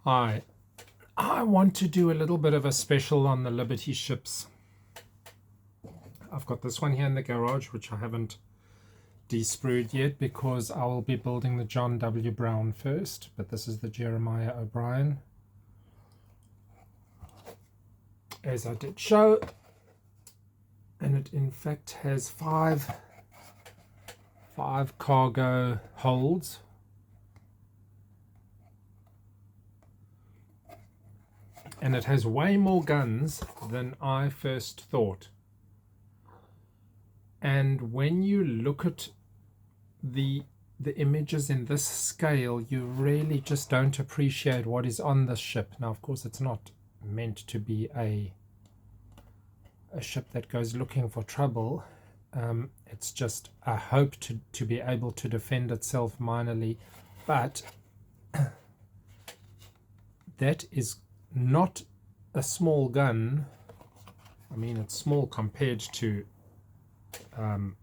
Hi, I want to do a little bit of a special on the Liberty ships. I've got this one here in the garage, which I haven't de-sprued yet because I will be building the John W. Brown first, but this is the Jeremiah O'Brien, as I did show, and it in fact has five cargo holds. And it has way more guns than I first thought. And when you look at the images in this scale, you really just don't appreciate what is on this ship. Now, of course, it's not meant to be a ship that goes looking for trouble. It's just a hope to be able to defend itself minorly. But that is not a small gun. I mean, it's small compared to I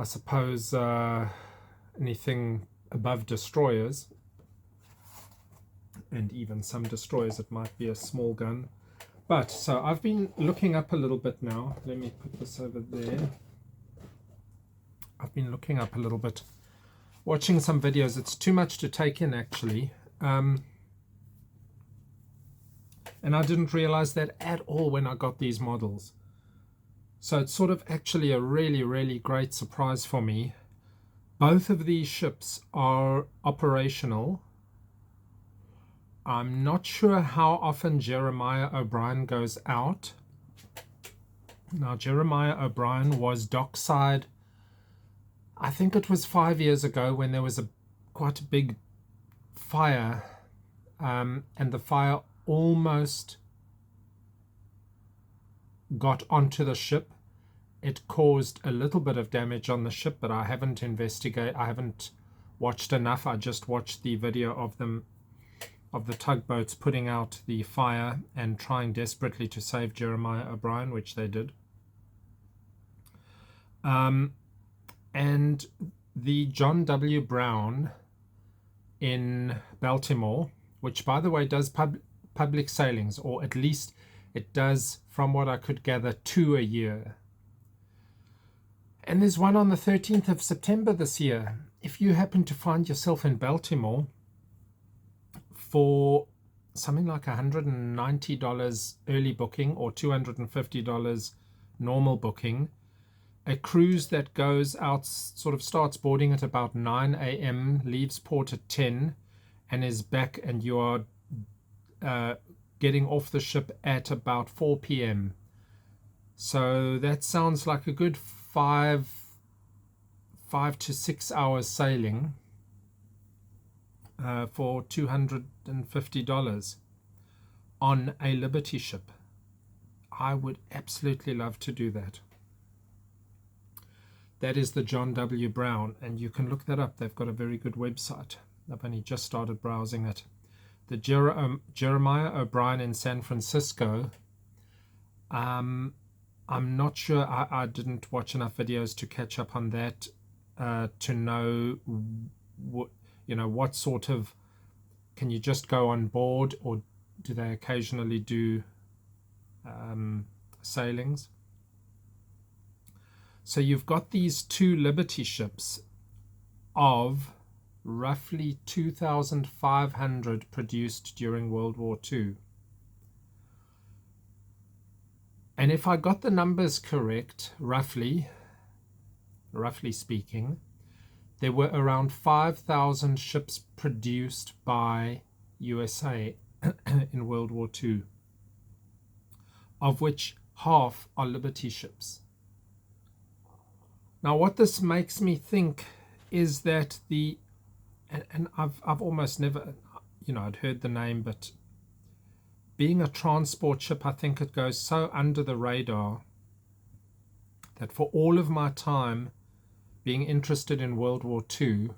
suppose anything above destroyers, and even some destroyers it might be a small gun. But so I've been looking up a little bit now. Let me put this over there. I've been looking up a little bit, watching some videos. It's too much to take in, actually. And I didn't realize that at all when I got these models. So it's sort of actually a really, really great surprise for me. Both of these ships are operational. I'm not sure how often Jeremiah O'Brien goes out. Now, Jeremiah O'Brien was dockside, I think it was 5 years ago, when there was quite a big fire, and the fire almost got onto the ship. It caused a little bit of damage on the ship, but I haven't watched enough. I just watched the video of the tugboats putting out the fire and trying desperately to save Jeremiah O'Brien, which they did. And the John W. Brown in Baltimore, which, by the way, does public sailings, or at least it does, from what I could gather, 2 a year. And there's one on the 13th of September this year. If you happen to find yourself in Baltimore for something like $190 early booking or $250 normal booking, a cruise that goes out, sort of starts boarding at about 9 a.m., leaves port at 10, and is back, and you are getting off the ship at about 4 p.m. So that sounds like a good 5 to 6 hours sailing for $250 on a Liberty ship. I would absolutely love to do that. That is the John W. Brown, and you can look that up. They've got a very good website. I've only just started browsing it. The Jeremiah O'Brien in San Francisco, I'm not sure. I didn't watch enough videos to catch up on that to know what sort of, can you just go on board, or do they occasionally do sailings? So you've got these 2 Liberty ships of roughly 2,500 produced during World War II. And if I got the numbers correct, roughly speaking, there were around 5,000 ships produced by USA in World War II, of which half are Liberty ships. Now, what this makes me think is that and I've almost never, I'd heard the name, but being a transport ship, I think it goes so under the radar that for all of my time being interested in World War II,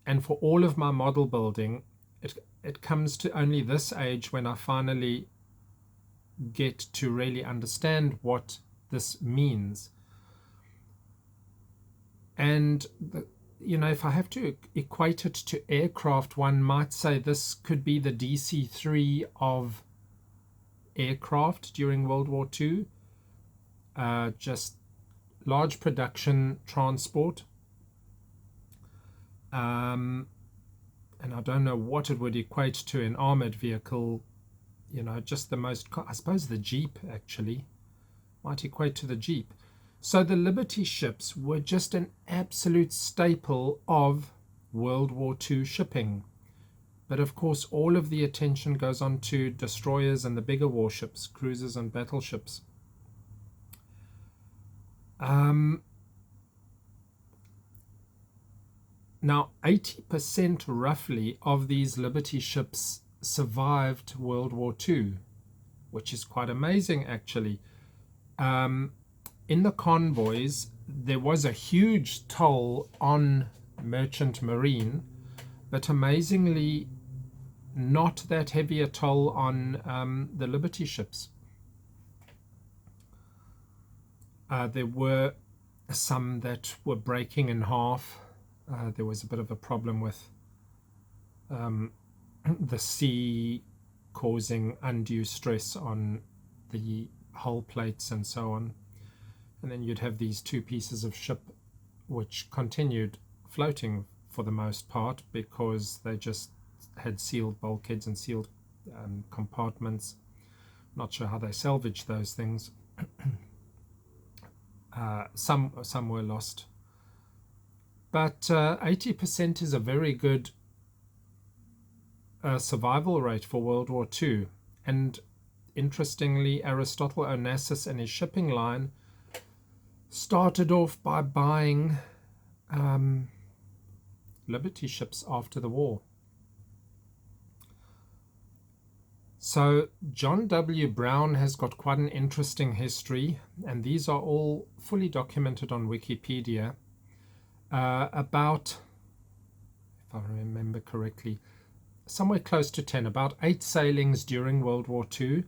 and for all of my model building, it comes to only this age when I finally get to really understand what this means. And if I have to equate it to aircraft, one might say this could be the DC-3 of aircraft during World War II. Just large production transport. And I don't know what it would equate to an armored vehicle, just the most, I suppose the Jeep actually might equate to the Jeep. So the Liberty ships were just an absolute staple of World War II shipping. But of course, all of the attention goes on to destroyers and the bigger warships, cruisers and battleships. Now, 80% roughly of these Liberty ships survived World War II, which is quite amazing actually. In the convoys, there was a huge toll on merchant marine, but amazingly not that heavy a toll on the Liberty ships. There were some that were breaking in half. There was a bit of a problem with the sea causing undue stress on the hull plates and so on. And then you'd have these two pieces of ship which continued floating for the most part because they just had sealed bulkheads and sealed compartments. Not sure how they salvaged those things. Some were lost. But 80% is a very good survival rate for World War II. And interestingly, Aristotle Onassis and his shipping line started off by buying Liberty ships after the war. So John W. Brown has got quite an interesting history, and these are all fully documented on Wikipedia. About, if I remember correctly, somewhere close to 10, about 8 sailings during World War II,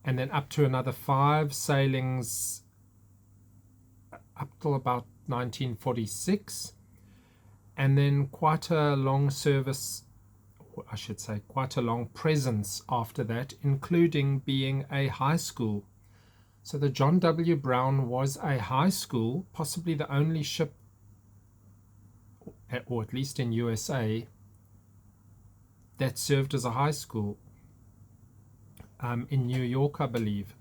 and then up to another 5 sailings up till about 1946, and then quite a long service, I should say quite a long presence after that, including being a high school. So the John W. Brown was a high school, possibly the only ship, or at least in USA, that served as a high school in New York, I believe.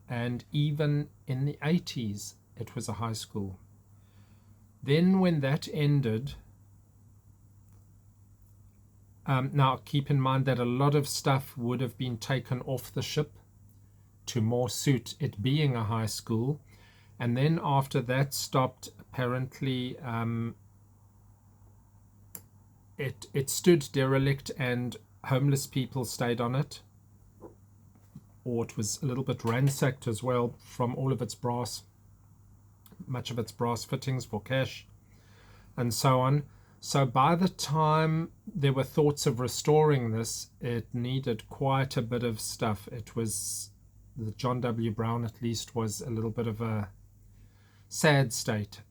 And even in the 80s, it was a high school. Then when that ended, now keep in mind that a lot of stuff would have been taken off the ship to more suit it being a high school. And then after that stopped, apparently it stood derelict and homeless people stayed on it, or it was a little bit ransacked as well from all of its brass, much of its brass fittings for cash and so on. So by the time there were thoughts of restoring this, it needed quite a bit of stuff. It was, the John W. Brown at least was a little bit of a sad state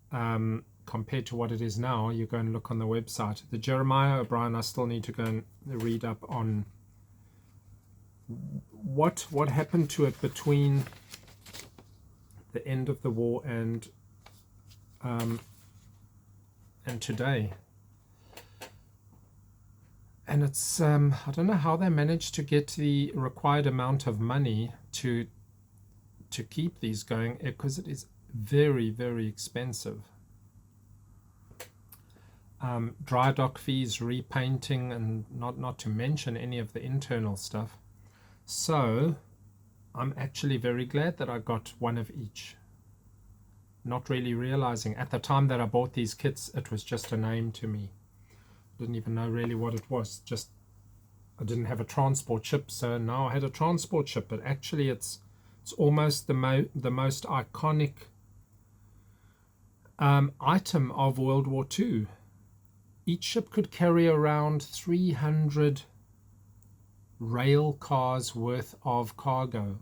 compared to what it is now. You go and look on the website. The Jeremiah O'Brien, I still need to go and read up on what happened to it between the end of the war and today. And it's I don't know how they managed to get the required amount of money to keep these going, because it is very, very expensive. Dry dock fees, repainting, and not to mention any of the internal stuff. So I'm actually very glad that I got one of each. Not really realizing at the time that I bought these kits, it was just a name to me. Didn't even know really what it was. Just, I didn't have a transport ship, so now I had a transport ship. But actually it's almost the most iconic item of World War II. Each ship could carry around 300 rail cars worth of cargo.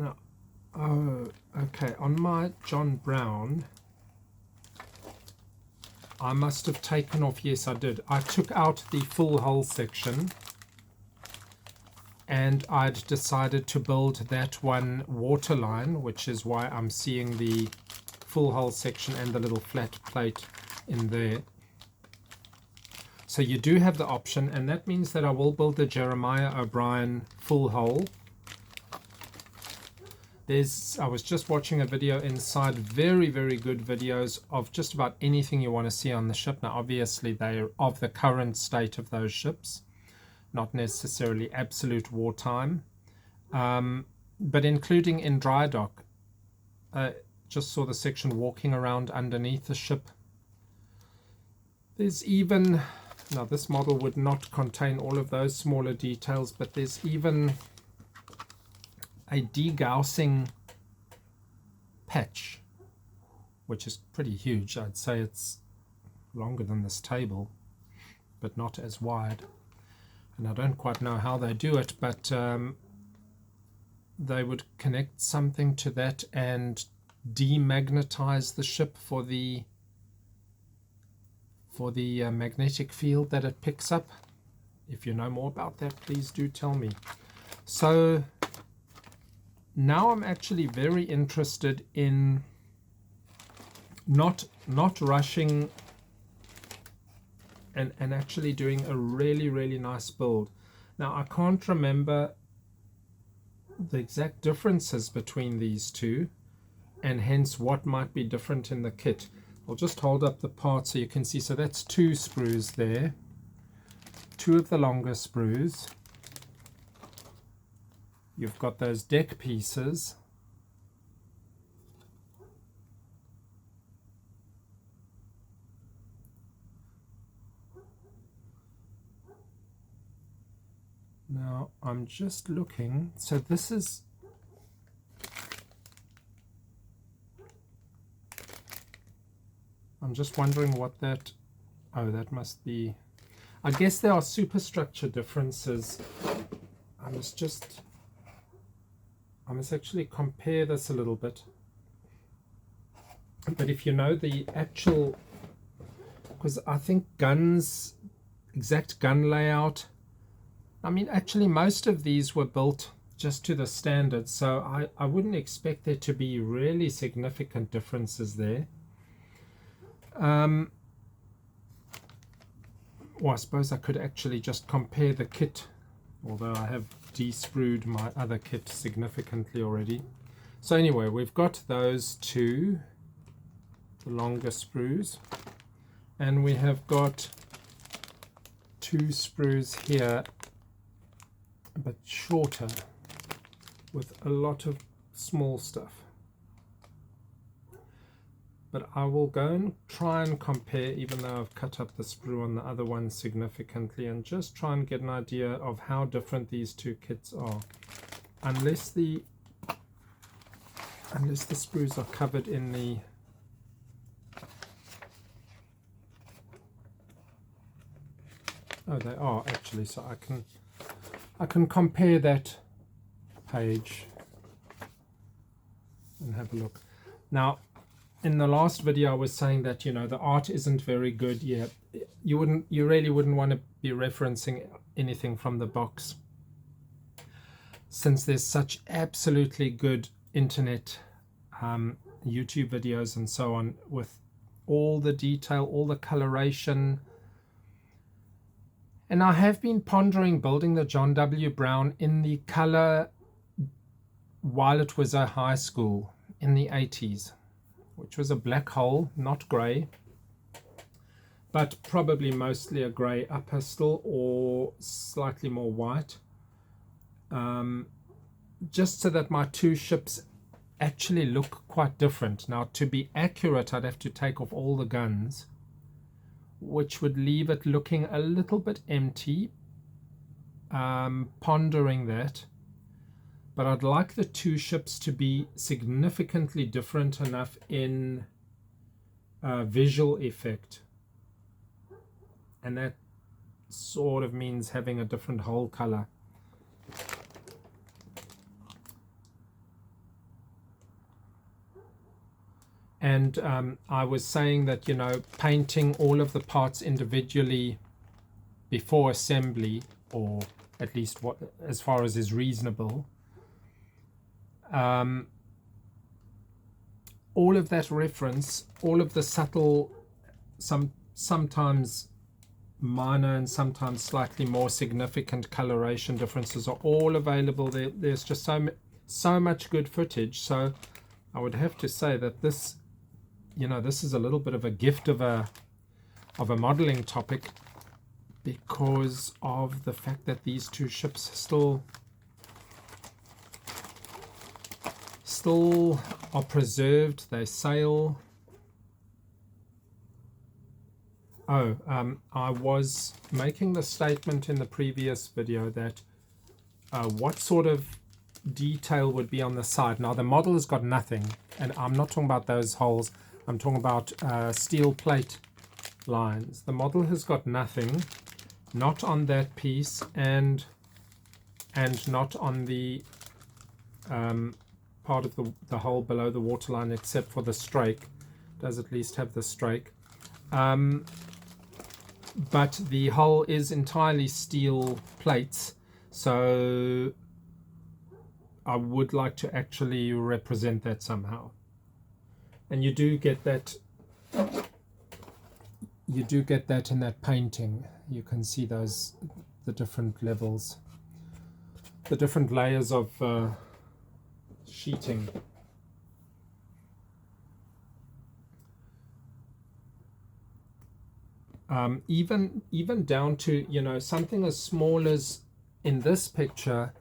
Now, oh, okay, on my John Brown, I must have taken off, yes I did, I took out the full hull section, and I'd decided to build that one waterline, which is why I'm seeing the full hull section and the little flat plate in there. So you do have the option, and that means that I will build the Jeremiah O'Brien full hull. I was just watching a video inside, very, very good videos of just about anything you want to see on the ship. Now, obviously, they're of the current state of those ships, not necessarily absolute wartime, but including in dry dock. Just saw the section walking around underneath the ship. There's even, now this model would not contain all of those smaller details, but there's even a degaussing patch, which is pretty huge. I'd say it's longer than this table, but not as wide. And I don't quite know how they do it, but they would connect something to that and demagnetize the ship for the magnetic field that it picks up. If you know more about that, please do tell me. So now I'm actually very interested in not rushing and actually doing a really, really nice build. Now I can't remember the exact differences between these two, and hence what might be different in the kit. I'll just hold up the part so you can see. So that's 2 sprues there, 2 of the longer sprues. You've got those deck pieces. Now I'm just looking. So this is, I'm just wondering what that, oh, that must be, I guess there are superstructure differences. I must actually compare this a little bit. But if you know the actual, because I think guns, exact gun layout, I mean, actually most of these were built just to the standard, so I wouldn't expect there to be really significant differences there. Well, I suppose I could actually just compare the kit, although I have de-sprued my other kit significantly already. So anyway, we've got those 2, the longer sprues, and we have got 2 sprues here, but shorter, with a lot of small stuff. But I will go and try and compare, even though I've cut up the sprue on the other one significantly, and just try and get an idea of how different these 2 kits are. Unless the sprues are covered in the oh, they are actually, so I can compare that page and have a look. Now, in the last video I was saying that, you know, the art isn't very good yet. You really wouldn't want to be referencing anything from the box, since there's such absolutely good internet YouTube videos and so on with all the detail, all the coloration. And I have been pondering building the John W. Brown in the color while it was a high school in the 80s, which was a black hole, not grey, but probably mostly a grey upper still, or slightly more white, just so that my 2 ships actually look quite different. Now, to be accurate, I'd have to take off all the guns, which would leave it looking a little bit empty. Pondering that, but I'd like the 2 ships to be significantly different enough in visual effect, and that sort of means having a different hull color. And I was saying that, you know, painting all of the parts individually before assembly, or at least what as far as is reasonable, all of that reference, all of the subtle, sometimes minor and sometimes slightly more significant coloration differences are all available there. There's just so much good footage. So I would have to say that this, you know, this is a little bit of a gift of a modeling topic, because of the fact that these two ships still are preserved. They sail. Oh, I was making the statement in the previous video that what sort of detail would be on the side. Now the model has got nothing, and I'm not talking about those holes. I'm talking about steel plate lines. The model has got nothing, not on that piece, and not on the part of the hole below the waterline, except for the strake. It does at least have the strake. But the hull is entirely steel plates, so I would like to actually represent that somehow. And you do get that in that painting. You can see the different levels, the different layers of sheeting. Even down to, you know, something as small as in this picture,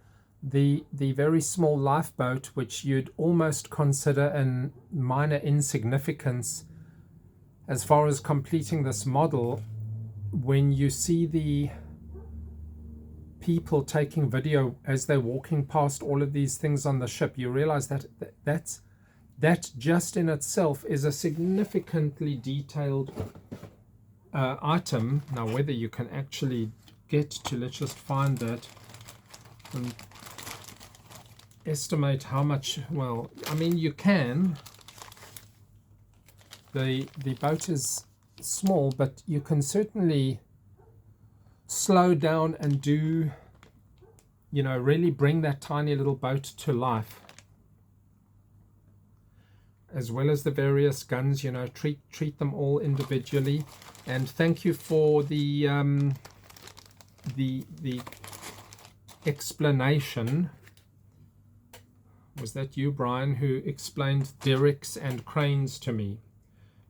the very small lifeboat, which you'd almost consider a minor insignificance as far as completing this model. When you see the people taking video as they're walking past all of these things on the ship, you realize that just in itself is a significantly detailed item. Now whether you can actually get to, let's just find that and estimate how much. Well, I mean, you can. The boat is small, but you can certainly slow down and do, you know, really bring that tiny little boat to life, as well as the various guns. You know, treat them all individually. And thank you for the explanation. Was that you, Brian, who explained derricks and cranes to me?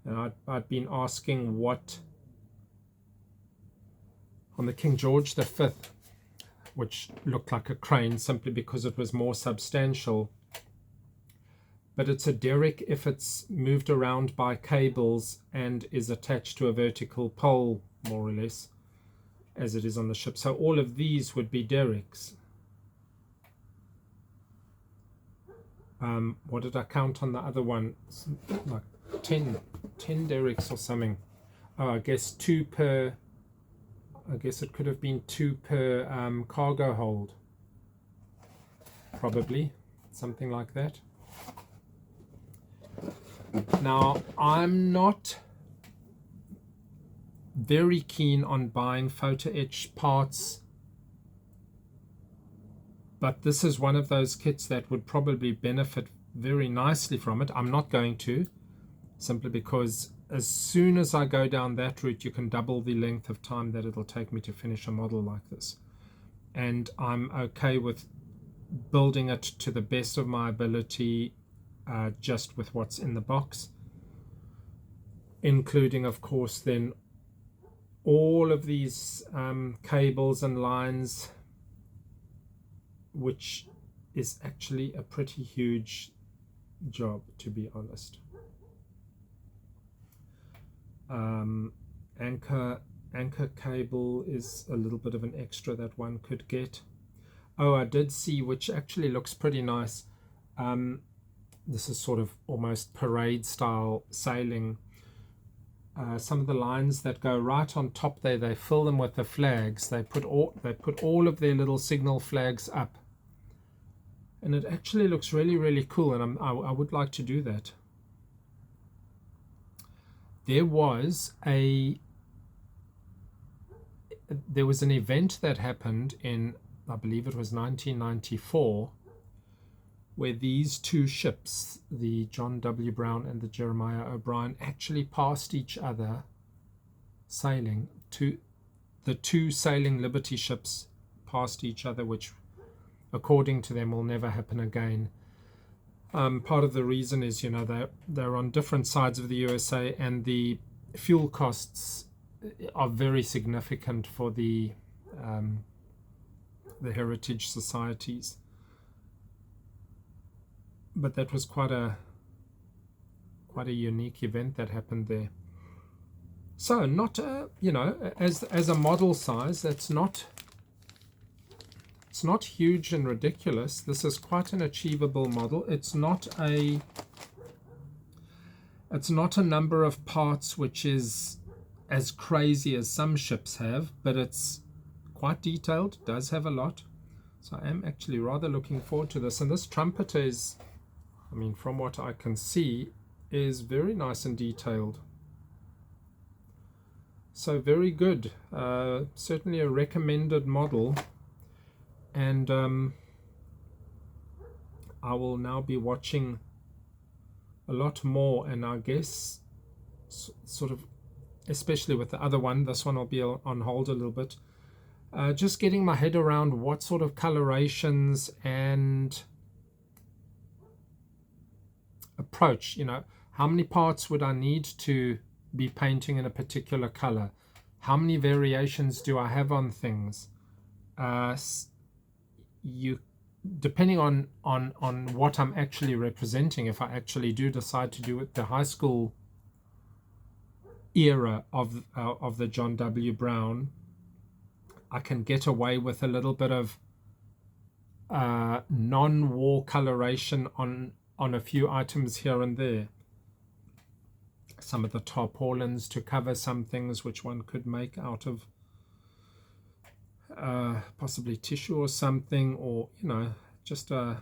And I'd been asking what on the King George V, which looked like a crane simply because it was more substantial. But it's a derrick if it's moved around by cables and is attached to a vertical pole, more or less, as it is on the ship. So all of these would be derricks. What did I count on the other one? Like 10 derricks or something. Oh, I guess 2 per. I guess it could have been 2 per cargo hold. Probably something like that. Now, I'm not very keen on buying photo etch parts, but this is one of those kits that would probably benefit very nicely from it. I'm not going to, simply because as soon as I go down that route, you can double the length of time that it'll take me to finish a model like this. And I'm okay with building it to the best of my ability, just with what's in the box, including, of course, then all of these cables and lines, which is actually a pretty huge job, to be honest. Anchor cable is a little bit of an extra that one could get. Oh, I did see, which actually looks pretty nice. This is sort of almost parade style sailing. Some of the lines that go right on top there, they fill them with the flags. They put all of their little signal flags up, and it actually looks really, really cool. And I would like to do that. there was an event that happened in, I believe it was 1994, where these two ships, the John W. Brown and the Jeremiah O'Brien, actually passed each other sailing. The two sailing Liberty ships passed each other, which according to them will never happen again. Part of the reason is, they're on different sides of the USA, and the fuel costs are very significant for the heritage societies. But that was quite a unique event that happened there. So not as a model size, it's not huge and ridiculous. This is quite an achievable model. It's not a number of parts which is as crazy as some ships have, but it's quite detailed, does have a lot. So I am actually rather looking forward to this. And this trumpeter is, from what I can see, is very nice and detailed. So very good. Certainly a recommended model. And I will now be watching a lot more, and I guess sort of, especially with the other one, this one will be on hold a little bit, just getting my head around what sort of colorations and approach, how many parts would I need to be painting in a particular color, how many variations do I have on things. Depending on what I'm actually representing, if I actually do decide to do it the high school era of the John W. Brown, I can get away with a little bit of non-war coloration on a few items here and there. Some of the tarpaulins to cover some things which one could make out of possibly tissue or something, or just a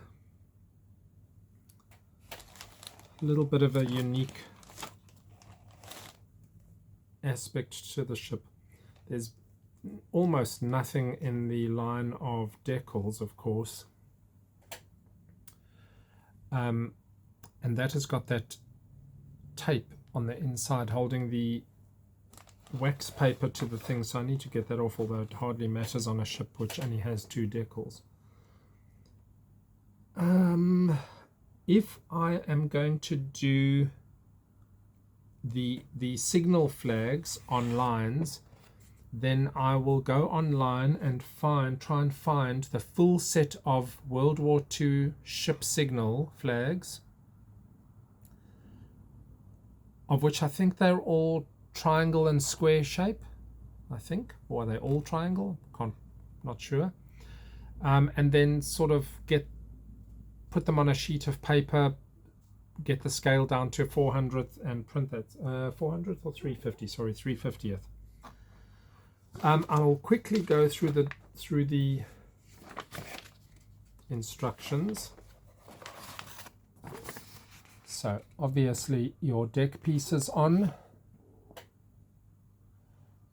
little bit of a unique aspect to the ship. There's almost nothing in the line of decals, of course, and that has got that tape on the inside holding the wax paper to the thing, so I need to get that off, although it hardly matters on a ship which only has 2 decals. If I am going to do the signal flags on lines, then I will go online and try and find the full set of World War II ship signal flags, of which I think they're all triangle and square shape, I think, or are they all triangle? Not sure. And then sort of put them on a sheet of paper, get the scale down to 400th and print that. 400th or 350? Sorry, 350th. I'll quickly go through the instructions. So obviously your deck piece is on,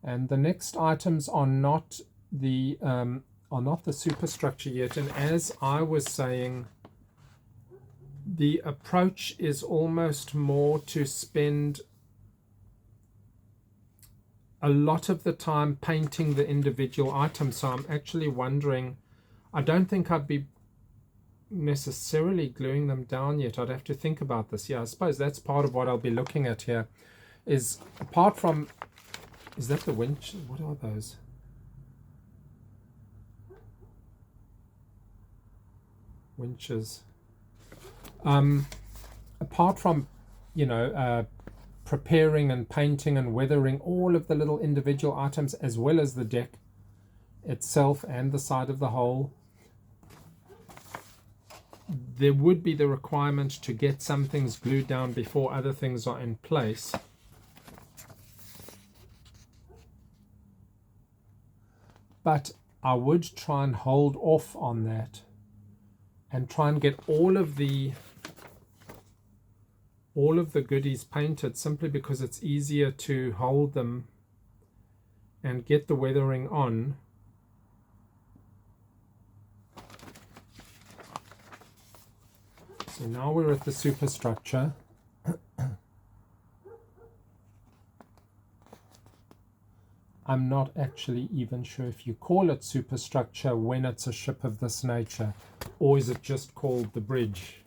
and the next items are not the superstructure yet. And as I was saying, the approach is almost more to spend a lot of the time painting the individual items. So I'm actually wondering, I don't think I'd be necessarily gluing them down yet. I'd have to think about this. Yeah, I suppose that's part of what I'll be looking at here, is apart from, is that the winch? What are those? Winches. Apart from, preparing and painting and weathering all of the little individual items, as well as the deck itself and the side of the hull, there would be the requirement to get some things glued down before other things are in place. But I would try and hold off on that and try and get all of the all of the goodies painted simply because it's easier to hold them and get the weathering on. So now we're at the superstructure. I'm not actually even sure if you call it superstructure when it's a ship of this nature, or is it just called the bridge?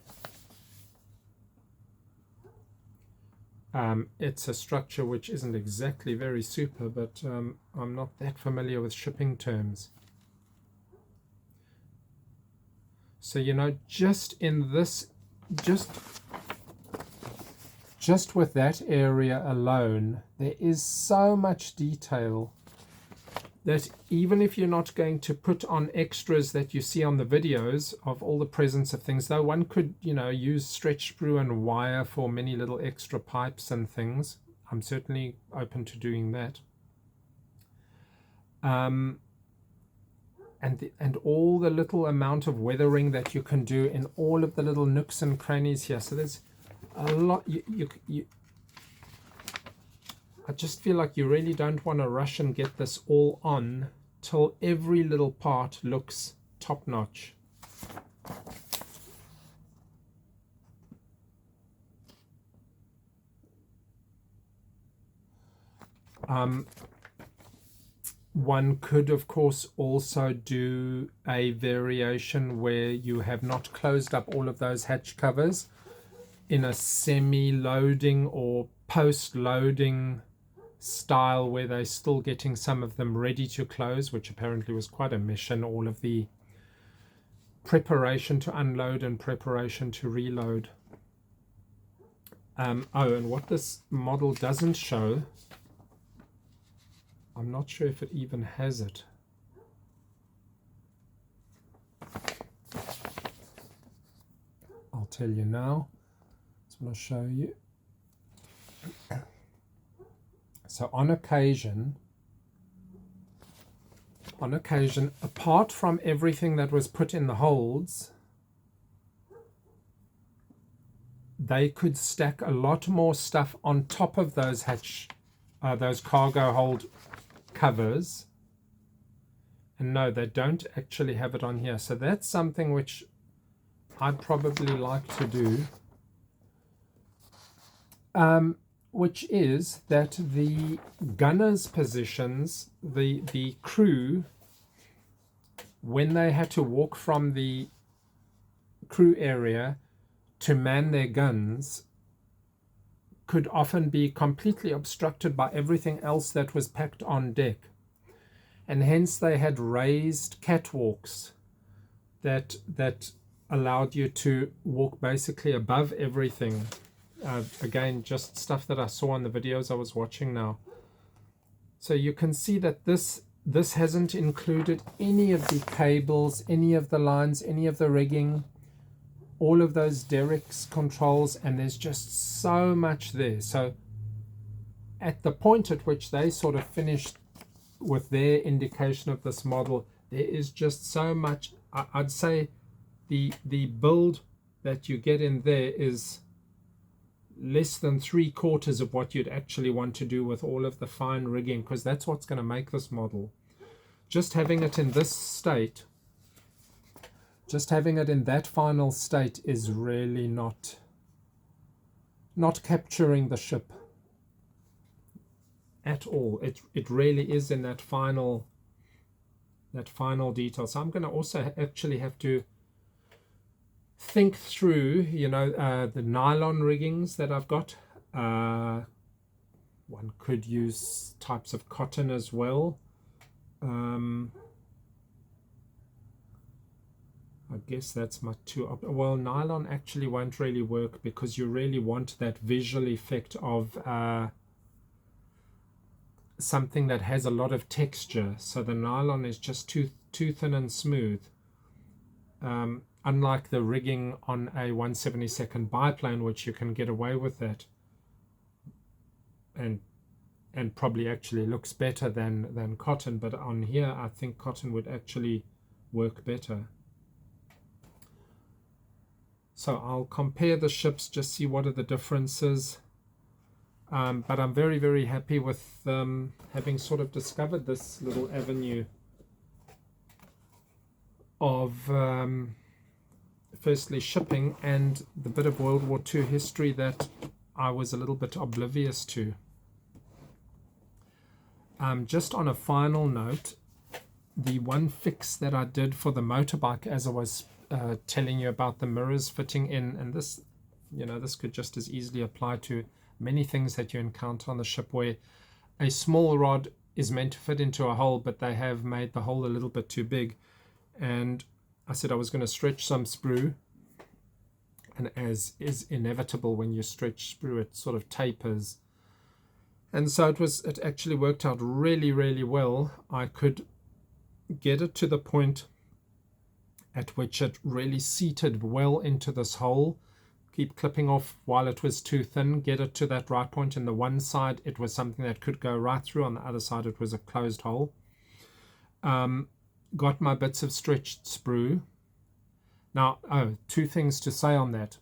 It's a structure which isn't exactly very super, but I'm not that familiar with shipping terms. So, you know, just in this, just with that area alone, there is so much detail that even if you're not going to put on extras that you see on the videos of all the presents of things, though one could, you know, use stretch sprue and wire for many little extra pipes and things. I'm certainly open to doing that. And all the little amount of weathering that you can do in all of the little nooks and crannies here. So there's a lot. I just feel like you really don't want to rush and get this all on till every little part looks top-notch. One could, of course, also do a variation where you have not closed up all of those hatch covers in a semi-loading or post-loading style where they're still getting some of them ready to close, which apparently was quite a mission, all of the preparation to unload and preparation to reload. Oh, and what this model doesn't show, I'm not sure if it even has it. I'll tell you now. Just want to show you. So on occasion, apart from everything that was put in the holds, they could stack a lot more stuff on top of those those cargo hold covers. And no, they don't actually have it on here. So that's something which I'd probably like to do. Which is that the gunners' positions, the crew, when they had to walk from the crew area to man their guns, could often be completely obstructed by everything else that was packed on deck. And hence they had raised catwalks that allowed you to walk basically above everything. Again, just stuff that I saw on the videos I was watching now. So you can see that this hasn't included any of the cables, any of the lines, any of the rigging, all of those derricks controls, and there's just so much there. So at the point at which they sort of finished with their indication of this model, there is just so much. I'd say the build that you get in there is less than 3/4 of what you'd actually want to do with all of the fine rigging, because that's what's going to make this model. Just having it in this state, just having it in that final state is really not capturing the ship at all. It really is in that final detail. So I'm going to also actually have to think through, you know, the nylon riggings that I've got. One could use types of cotton as well. I guess that's my two. Well, nylon actually won't really work because you really want that visual effect of something that has a lot of texture. So the nylon is just too thin and smooth. Unlike the rigging on a 1/72 biplane, which you can get away with that, and probably actually looks better than cotton. But on here, I think cotton would actually work better. So I'll compare the ships, just see what are the differences. But I'm very, very happy with having sort of discovered this little avenue of firstly shipping and the bit of World War II history that I was a little bit oblivious to. Just on a final note, the one fix that I did for the motorbike, as I was telling you about the mirrors fitting in, and this, you know, this could just as easily apply to many things that you encounter on the ship, where a small rod is meant to fit into a hole, but they have made the hole a little bit too big. And I said I was going to stretch some sprue, and as is inevitable when you stretch sprue, it sort of tapers. And so it actually worked out really, really well. I could get it to the point at which it really seated well into this hole, keep clipping off while it was too thin, get it to that right point. In the one side it was something that could go right through, on the other side it was a closed hole. Got my bits of stretched sprue. Now, two things to say on that.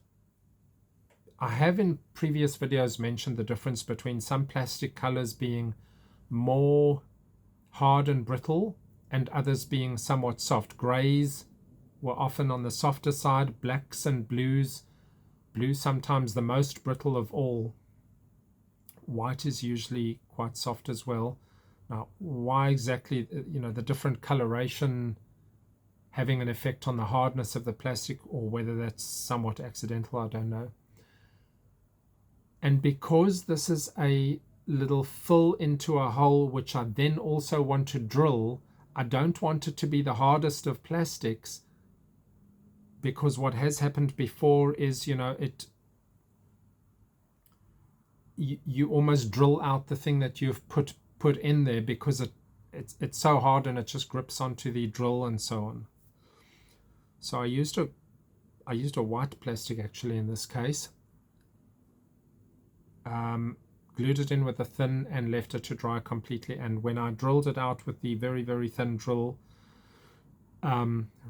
I have in previous videos mentioned the difference between some plastic colors being more hard and brittle and others being somewhat soft. Grays were often on the softer side, blacks and blues. Blue sometimes the most brittle of all. White is usually quite soft as well. Now, why exactly, you know, the different coloration having an effect on the hardness of the plastic, or whether that's somewhat accidental, I don't know. And because this is a little fill into a hole which I then also want to drill, I don't want it to be the hardest of plastics, because what has happened before is, you know, you almost drill out the thing that you've put in there, because it's so hard and it just grips onto the drill and so on. So I used a white plastic actually in this case. Glued it in with a thin and left it to dry completely. And when I drilled it out with the very, very thin drill,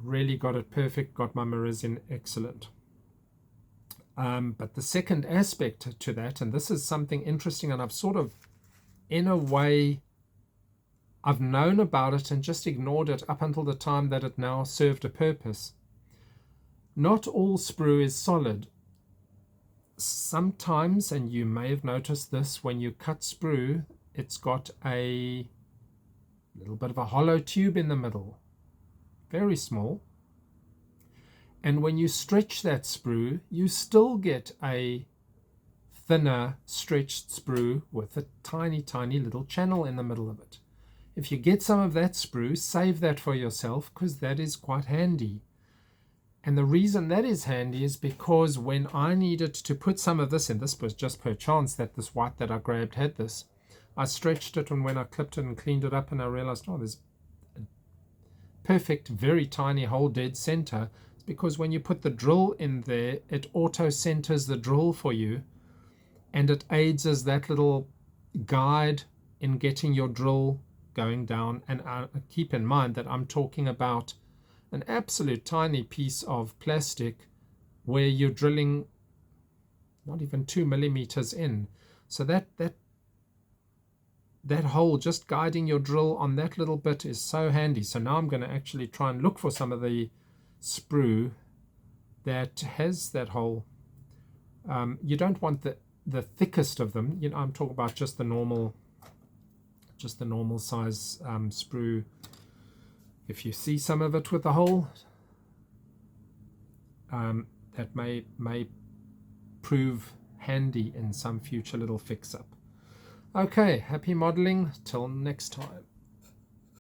really got it perfect, got my mirrors in excellent. But the second aspect to that, and this is something interesting, and I've sort of, in a way, I've known about it and just ignored it up until the time that it now served a purpose. Not all sprue is solid. Sometimes, and you may have noticed this, when you cut sprue, it's got a little bit of a hollow tube in the middle, very small. And when you stretch that sprue, you still get a thinner stretched sprue with a tiny, tiny little channel in the middle of it. If you get some of that sprue, save that for yourself, because that is quite handy. And the reason that is handy is because when I needed to put some of this in, this was just per chance that this white that I grabbed had this, I stretched it, and when I clipped it and cleaned it up, and I realized, oh, there's a perfect, very tiny hole dead center. It's because when you put the drill in there, it auto centers the drill for you, and it aids as that little guide in getting your drill going down. And keep in mind that I'm talking about an absolute tiny piece of plastic where you're drilling not even 2 millimeters in. So that hole, just guiding your drill on that little bit, is so handy. So now I'm going to actually try and look for some of the sprue that has that hole. You don't want the thickest of them. You know, I'm talking about just the normal size sprue. If you see some of it with a hole, that may prove handy in some future little fix-up. Okay, happy modeling. Till next time.